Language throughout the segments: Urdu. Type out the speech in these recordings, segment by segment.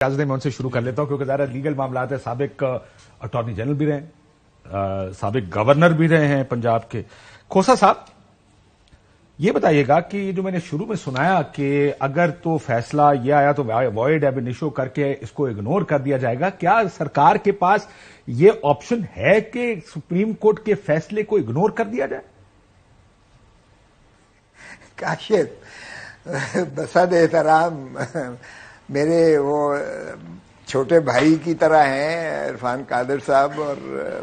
اجازت میں ان سے شروع کر لیتا ہوں کیونکہ ظاہر لیگل معاملات ہے. سابق اٹارنی جنرل بھی رہے ہیں, سابق گورنر بھی رہے ہیں پنجاب کے. کھوسا صاحب, یہ بتائیے گا کہ جو میں نے شروع میں سنایا کہ اگر تو فیصلہ یہ آیا تو وائڈ ایب انیشو کر کے اس کو اگنور کر دیا جائے گا, کیا سرکار کے پاس یہ آپشن ہے کہ سپریم کورٹ کے فیصلے کو اگنور کر دیا جائے؟ کاشف, بسد احترام میرے وہ چھوٹے بھائی کی طرح ہیں عرفان قادر صاحب, اور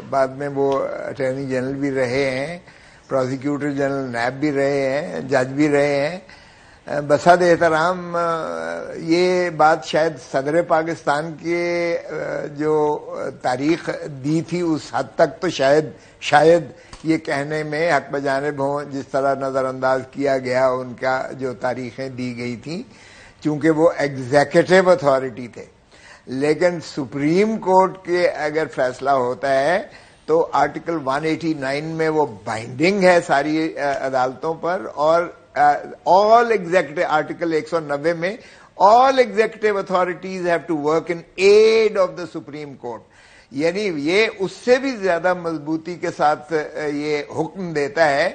بعد میں وہ اٹارنی جنرل بھی رہے ہیں, پروسیکیوٹر جنرل نیب بھی رہے ہیں, جج بھی رہے ہیں. بسد احترام یہ بات شاید صدر پاکستان کے جو تاریخ دی تھی اس حد تک تو شاید یہ کہنے میں حق بجانب ہوں جس طرح نظر انداز کیا گیا ان کا جو تاریخیں دی گئی تھیں, چونکہ وہ ایگزیکٹو اتھارٹی تھے. لیکن سپریم کورٹ کے اگر فیصلہ ہوتا ہے تو آرٹیکل 189 میں وہ بائنڈنگ ہے ساری عدالتوں پر, اور آل ایگزیکٹو آرٹیکل 190 میں all executive authorities have to work in aid of the supreme court. یعنی یہ اس سے بھی زیادہ مضبوطی کے ساتھ یہ حکم دیتا ہے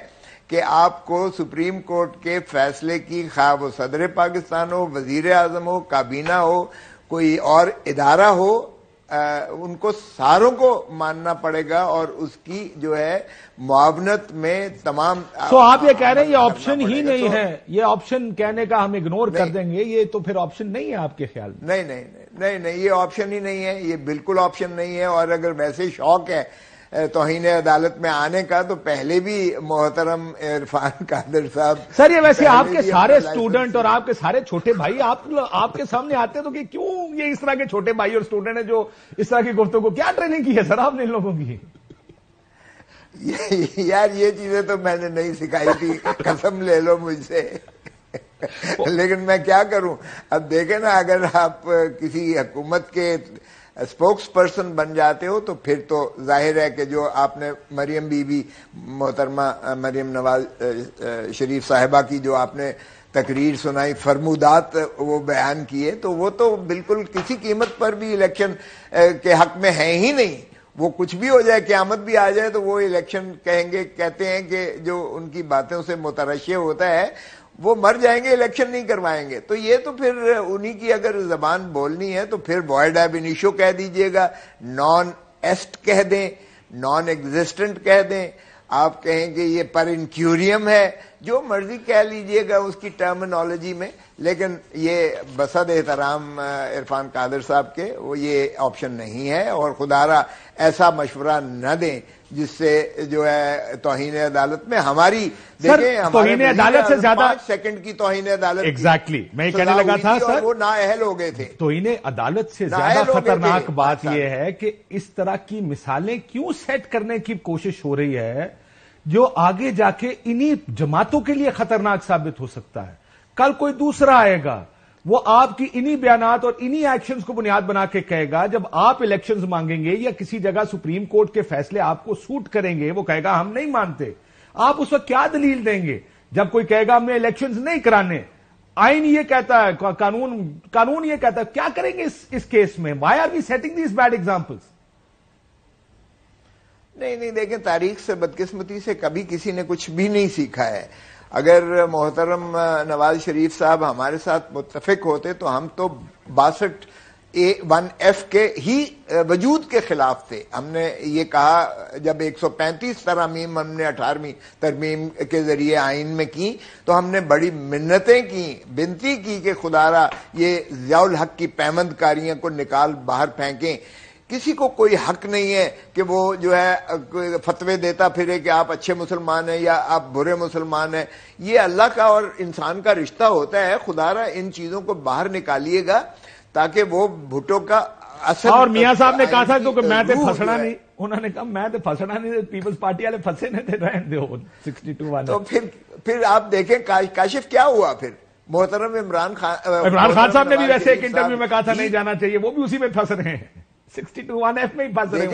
کہ آپ کو سپریم کورٹ کے فیصلے کی, خواہ وہ صدر پاکستان ہو, وزیر اعظم ہو, کابینہ ہو, کوئی اور ادارہ ہو, ان کو ساروں کو ماننا پڑے گا اور اس کی جو ہے معاونت میں تمام. تو آپ یہ کہہ رہے ہیں یہ آپشن ہی نہیں ہے, یہ آپشن کہنے کا ہم اگنور کر دیں گے, یہ تو پھر آپشن نہیں ہے آپ کے خیال میں؟ نہیں, یہ آپشن ہی نہیں ہے, یہ بالکل آپشن نہیں ہے. اور اگر ویسے شوق ہے توہین عدالت میں آنے کا تو پہلے بھی محترم عرفان قادر صاحب. سر یہ ویسے آپ کے سارے اسٹوڈنٹ اور آپ کے سارے چھوٹے بھائی آپ کے سامنے آتے ہیں تو کہ کیوں یہ اس طرح کے چھوٹے بھائی اور اسٹوڈنٹ ہیں جو اس طرح کی گفتگو کو کیا ٹریننگ کی ہے سر آپ نے ان لوگوں کی؟ یار یہ چیزیں تو میں نے نہیں سکھائی تھی, قسم لے لو مجھ سے. لیکن میں کیا کروں, اب دیکھیں نا, اگر آپ کسی حکومت کے اسپوکس پرسن بن جاتے ہو تو پھر تو ظاہر ہے کہ جو آپ نے مریم بی بی محترمہ مریم نواز شریف صاحبہ کی جو آپ نے تقریر سنائی, فرمودات وہ بیان کیے, تو وہ تو بالکل کسی قیمت پر بھی الیکشن کے حق میں ہیں ہی نہیں. وہ کچھ بھی ہو جائے, قیامت بھی آ جائے تو وہ الیکشن کہتے ہیں کہ جو ان کی باتوں سے مترشح ہوتا ہے وہ مر جائیں گے, الیکشن نہیں کروائیں گے. تو یہ تو پھر انہی کی اگر زبان بولنی ہے تو پھر وائڈ ایب انیشو کہہ دیجئے گا, نان ایسٹ کہہ دیں, نان ایگزسٹنٹ کہہ دیں, آپ کہیں کہ یہ پر انکیوریم ہے, جو مرضی کہہ لیجئے گا اس کی ٹرمنالوجی میں. لیکن یہ بسد احترام عرفان قادر صاحب کے وہ یہ آپشن نہیں ہے, اور خدا را ایسا مشورہ نہ دیں جس سے جو ہے توہین عدالت میں ہماری دیکھیں توہین عدالت سے زیادہ 5 سیکنڈ کی توہین عدالت ایگزیکٹلی میں یہ کہنے لگا تھا سر, وہ نااہل ہو گئے تھے. توہین عدالت سے زیادہ خطرناک بات یہ ہے کہ اس طرح کی مثالیں کیوں سیٹ کرنے کی کوشش ہو رہی ہے جو آگے جا کے انہی جماعتوں کے لیے خطرناک ثابت ہو سکتا ہے. کل کوئی دوسرا آئے گا, وہ آپ کی انہی بیانات اور انہی ایکشنز کو بنیاد بنا کے کہے گا, جب آپ الیکشنز مانگیں گے یا کسی جگہ سپریم کورٹ کے فیصلے آپ کو سوٹ کریں گے, وہ کہے گا ہم نہیں مانتے. آپ اس وقت کیا دلیل دیں گے جب کوئی کہے گا ہم نے الیکشنز نہیں کرانے؟ آئین یہ کہتا ہے, قانون یہ کہتا ہے, کیا کریں گے اس کیس میں؟ Why are we setting these bad examples? نہیں دیکھیں, تاریخ سے بدقسمتی سے کبھی کسی نے کچھ بھی نہیں سیکھا ہے. اگر محترم نواز شریف صاحب ہمارے ساتھ متفق ہوتے تو ہم تو 62(1)(f) کے ہی وجود کے خلاف تھے. ہم نے یہ کہا جب 135 ترامیم ہم نے 18ویں ترمیم کے ذریعے آئین میں کی تو ہم نے بڑی منتیں کی, بنتی کی کہ خدا را یہ ضیاء الحق کی پیمند کاریاں کو نکال باہر پھینکیں. کسی کو کوئی حق نہیں ہے کہ وہ جو ہے فتوے دیتا پھرے کہ آپ اچھے مسلمان ہیں یا آپ برے مسلمان ہیں. یہ اللہ کا اور انسان کا رشتہ ہوتا ہے. خدا را ان چیزوں کو باہر نکالیے گا تاکہ وہ بھٹو کا اثر. اور میاں صاحب نے کہا تھا کہ میں تے پھسنا نہیں, انہوں نے کہا میں تے پھسنا نہیں, پیپلز پارٹی والے پھنسے نہیں تھے, رہن دو 62 والے. تو پھر آپ دیکھیں کاشف کیا ہوا پھر. محترم عمران خان صاحب نے بھی ویسے ایک انٹرویو میں کہا تھا نہیں جانا چاہیے, وہ بھی اسی میں پھنس رہے ہیں, 62(1)(f) میں ہی پھنس رہے ہیں.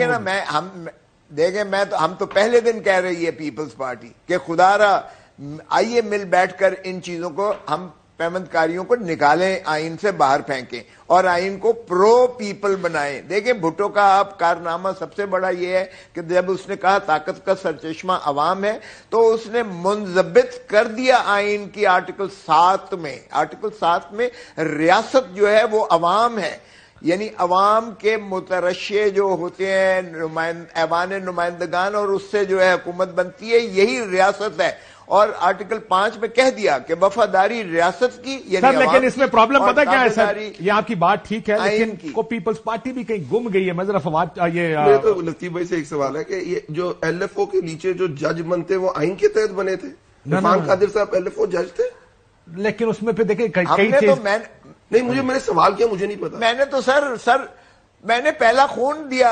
دیکھیں نا, ہم تو پہلے دن کہہ رہی ہے پیپلز پارٹی کہ خدا را آئیے مل بیٹھ کر ان چیزوں کو ہم پیمندکاریوں کو نکالیں، آئین سے باہر پھینکیں اور آئین کو پرو پیپل بنائیں. دیکھیں بھٹو کا آپ کارنامہ سب سے بڑا یہ ہے کہ جب اس نے کہا طاقت کا سرچشمہ عوام ہے تو اس نے منضبط کر دیا آئین کی آرٹیکل 7 میں. آرٹیکل 7 میں ریاست جو ہے وہ عوام ہے، یعنی عوام کے مترشح جو ہوتے ہیں ایوان نمائندگان، اور اس سے جو ہے حکومت بنتی ہے، یہی ریاست ہے. اور آرٹیکل 5 میں کہہ دیا کہ وفاداری ریاست کی، یعنی سر لیکن اس میں پرابلم پتہ کیا ہے سر؟ یہ آپ کی بات ٹھیک ہے لیکن کو پیپلز پارٹی بھی کہیں گم گئی ہے. میں ذرا فواد یہ تو لطیف بھائی سے ایک سوال ہے کہ یہ جو ایل ایف او کے نیچے جو جج بنتے وہ آئین کے تحت بنے تھے؟ عرفان قادر صاحب ایل ایف او جج تھے، لیکن اس میں پھر دیکھیں کئی چیز نہیں. میں نے سوال کیا، مجھے نہیں پتا. میں نے تو سر میں نے پہلا خون دیا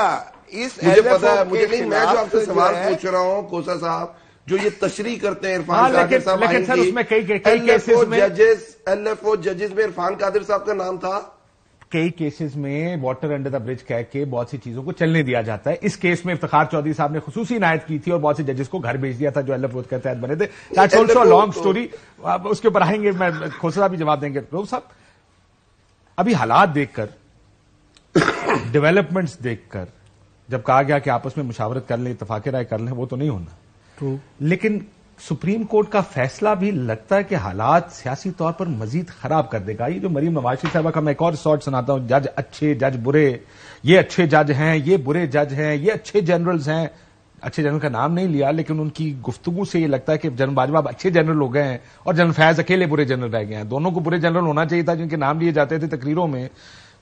اس مجھے پتا ہے، مجھے نہیں. میں جو آپ سے سوال پوچھ رہا ہوں کوسا صاحب، جو یہ تشریح کرتے ہیں عرفان قادر صاحب لیکن سر اس میں کئی کیسز میں ایل ایف او ججز میں عرفان قادر صاحب کا نام تھا. کئی کیسز میں واٹر انڈر دا برج کہہ کے بہت سی چیزوں کو چلنے دیا جاتا ہے. اس کیس میں افتخار چودھری صاحب نے خصوصی عنایت کی تھی اور بہت سے ججز کو گھر بھیج دیا تھا جو ایل ایف او کے تحت بنے تھے. دیٹس آلسو لانگ اسٹوری، اس کے اوپر آئیں گے، میں کھوسا صاحب بھی جواب دیں گے. روف صاحب ابھی حالات دیکھ کر، ڈیولپمنٹس دیکھ کر جب کہا گیا کہ آپس میں مشاورت کر لیں، اتفاق رائے کر لیں، وہ تو نہیں ہونا. لیکن سپریم کورٹ کا فیصلہ بھی لگتا ہے کہ حالات سیاسی طور پر مزید خراب کر دے گا. یہ جو مریم نواز شریف صاحبہ کا میں ایک اور سارٹ سناتا ہوں، جج اچھے، جج برے، یہ اچھے جج ہیں، یہ برے جج ہیں، یہ اچھے جنرلز ہیں. اچھے جنرل کا نام نہیں لیا لیکن ان کی گفتگو سے یہ لگتا ہے کہ جنرل باجوہ اچھے جنرل ہو گئے ہیں اور جنرل فیاض اکیلے برے جنرل رہ گئے ہیں. دونوں کو برے جنرل ہونا چاہیے تھا جن کے نام لیے جاتے تھے تقریروں میں،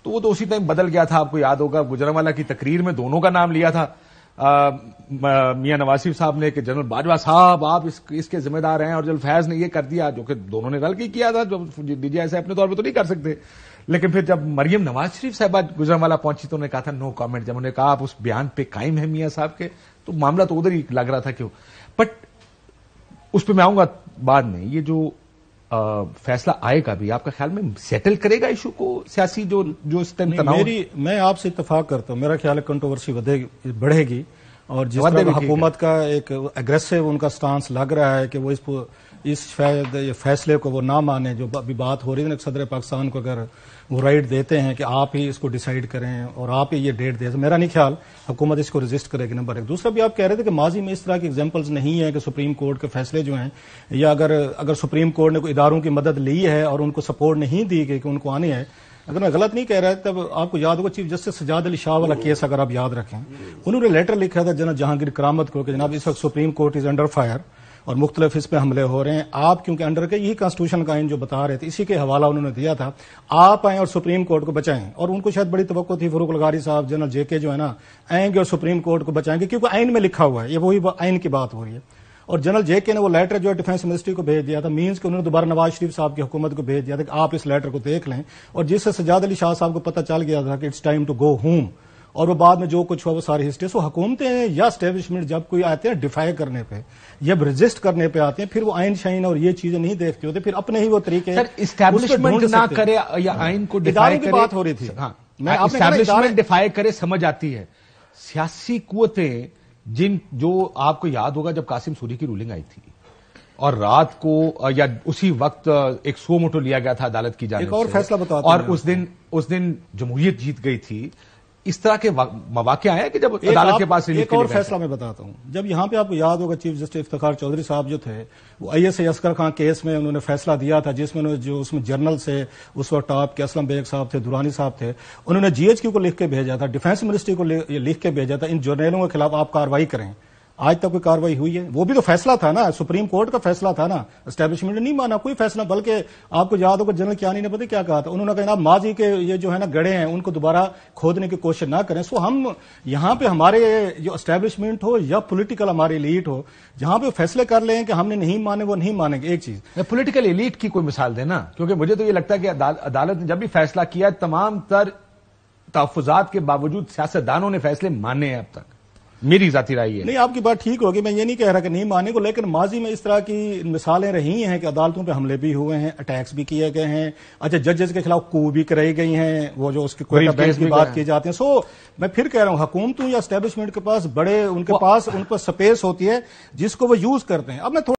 تو وہ تو اسی ٹائم بدل گیا تھا. آپ کو یاد ہوگا گجرانوالہ کی تقریر میں دونوں کا نام لیا تھا میاں نواز شریف صاحب نے کہ جنرل باجوہ صاحب آپ اس کے ذمہ دار ہیں، اور جنرل فیاض نے یہ کر دیا، جو کہ دونوں نے رل کے کیا تھا. جو ڈی جی ایسے اپنے طور پہ تو نہیں کر سکتے. لیکن پھر جب مریم نواز شریف صاحبہ گجرانوالہ پہنچی تو انہوں نے کہا تھا نو کامنٹ. جب انہوں نے کہا آپ اس بیان پہ قائم ہیں میاں صاحب کے، تو معاملہ تو ادھر ہی لگ رہا تھا کیوں. بٹ اس پہ میں آؤں گا بعد میں. یہ جو فیصلہ آئے گا بھی آپ کا خیال میں سیٹل کرے گا ایشو کو سیاسی جو اس ٹائم تناؤ؟ میں آپ سے اتفاق کرتا ہوں. میرا خیال ہے کنٹروورسی بڑھے گی، اور جس طرح حکومت کا ایک اگریسو ان کا سٹانس لگ رہا ہے کہ وہ اس فیصلے کو وہ نہ مانے. جو ابھی بات ہو رہی ہے نا، صدر پاکستان کو اگر وہ رائٹ دیتے ہیں کہ آپ ہی اس کو ڈیسائیڈ کریں اور آپ ہی یہ ڈیٹ دیں، میرا نہیں خیال حکومت اس کو ریزسٹ کرے گی. نمبر 1. دوسرا بھی آپ کہہ رہے تھے کہ ماضی میں اس طرح کی ایگزامپلز نہیں ہے کہ سپریم کورٹ کے فیصلے جو ہیں، یا اگر سپریم کورٹ نے کوئی اداروں کی مدد لی ہے اور ان کو سپورٹ نہیں دی گئی کہ ان کو آنے ہے. اگر میں غلط نہیں کہہ رہا تب آپ کو یاد ہوگا چیف جسٹس سجاد علی شاہ والا کیس اگر آپ یاد رکھیں، انہوں نے لیٹر لکھا تھا جناب جہانگیر کرامت کو کہ جناب اس وقت supreme court is under fire اور مختلف اس پہ حملے ہو رہے ہیں. آپ کیونکہ انڈر کے یہی کانسٹیٹیوشن کا آئین جو بتا رہے تھے، اسی کے حوالہ انہوں نے دیا تھا، آپ آئیں اور سپریم کورٹ کو بچائیں. اور ان کو شاید بڑی توقع تھی فاروق الغاری صاحب جنرل جے کے جو ہے نا آئیں گے اور سپریم کورٹ کو بچائیں گے، کیونکہ آئین میں لکھا ہوا ہے، یہ وہی آئین کی بات ہو رہی ہے. اور جنرل جے کے نے وہ لیٹر جو ہے ڈیفینس منسٹری کو بھیج دیا تھا، مینس کہ انہوں نے دوبارہ نواز شریف صاحب کی حکومت کو بھیج دیا تھا کہ آپ اس لیٹر کو دیکھ لیں. اور جس سے سجاد علی شاہ صاحب کو پتہ چل گیا تھا کہ it's time to go home, اور وہ بعد میں جو کچھ ہوا وہ ساری ہسٹری. سو حکومتیں یا اسٹیبلشمنٹ جب کوئی آتے ہیں ڈیفائی کرنے پہ، جب رجسٹ کرنے پہ آتے ہیں، پھر وہ آئین شائن اور یہ چیزیں نہیں دیکھتے ہوتے، پھر اپنے ہی وہ طریقے اسٹیبلشمنٹ نہ کرے یا آئین کو ڈیفائی کرے. بات ہو رہی تھی، اسٹیبلشمنٹ ڈیفائی کرے سمجھ آتی ہے. سیاسی قوتیں جو آپ کو یاد ہوگا جب قاسم سوری کی رولنگ آئی تھی اور رات کو یا اسی وقت ایک سو موٹو لیا گیا تھا عدالت کی جانب سے، اور فیصلہ بتاتا اور اس دن جمہوریت جیت گئی تھی. اس طرح کے مواقع آئے کہ جب عدالت کے پاس ایک اور فیصلہ میں بتاتا ہوں. جب یہاں پہ آپ کو یاد ہوگا چیف جسٹس افتخار چودھری صاحب جو تھے، وہ آئی ایس اے عسکر خان کیس میں انہوں نے فیصلہ دیا تھا، جس میں جو اس میں جرنل سے اس وقت ٹاپ کے اسلم بیگ صاحب تھے، دورانی صاحب تھے، انہوں نے جی ایچ کیو کو لکھ کے بھیجا تھا، ڈیفینس منسٹری کو لکھ کے بھیجا تھا ان جرنیلوں کے خلاف آپ کارروائی کریں. آج تک کوئی کارروائی ہوئی ہے؟ وہ بھی تو فیصلہ تھا نا، سپریم کورٹ کا فیصلہ تھا نا، اسٹیبلشمنٹ نے نہیں مانا کوئی فیصلہ. بلکہ آپ کو یاد ہوگا جنرل کیانی نے پتہ کیا کہا تھا، انہوں نے کہا ماضی کے یہ جو ہے نا گڑھے ہیں ان کو دوبارہ کھودنے کی کوشش نہ کریں. سو ہم یہاں پہ ہمارے جو اسٹیبلشمنٹ ہو یا پولیٹیکل ہماری ایلیٹ ہو، جہاں پہ فیصلے کر لیں کہ ہم نے نہیں مانے وہ نہیں مانیں گے. ایک چیز پولیٹیکل ایلیٹ کی کوئی مثال دینا، کیونکہ مجھے تو یہ لگتا ہے کہ عدالت نے جب بھی فیصلہ کیا تمام تر تحفظات کے باوجود سیاستدانوں نے فیصلے مانے ہیں اب تک. میری ذاتی رائے ہے. نہیں، آپ کی بات ٹھیک ہوگی، میں یہ نہیں کہہ رہا کہ نہیں ماننے کو، لیکن ماضی میں اس طرح کی مثالیں رہی ہیں کہ عدالتوں پہ حملے بھی ہوئے ہیں، اٹیکس بھی کیے گئے ہیں. اچھا، ججز کے خلاف کو بھی کرائی گئی ہیں، وہ جو اس کے بینچ کی بات کی جاتی ہے. سو میں پھر کہہ رہا ہوں حکومتوں یا اسٹیبلشمنٹ کے پاس ان کے پاس سپیس ہوتی ہے جس کو وہ یوز کرتے ہیں. اب میں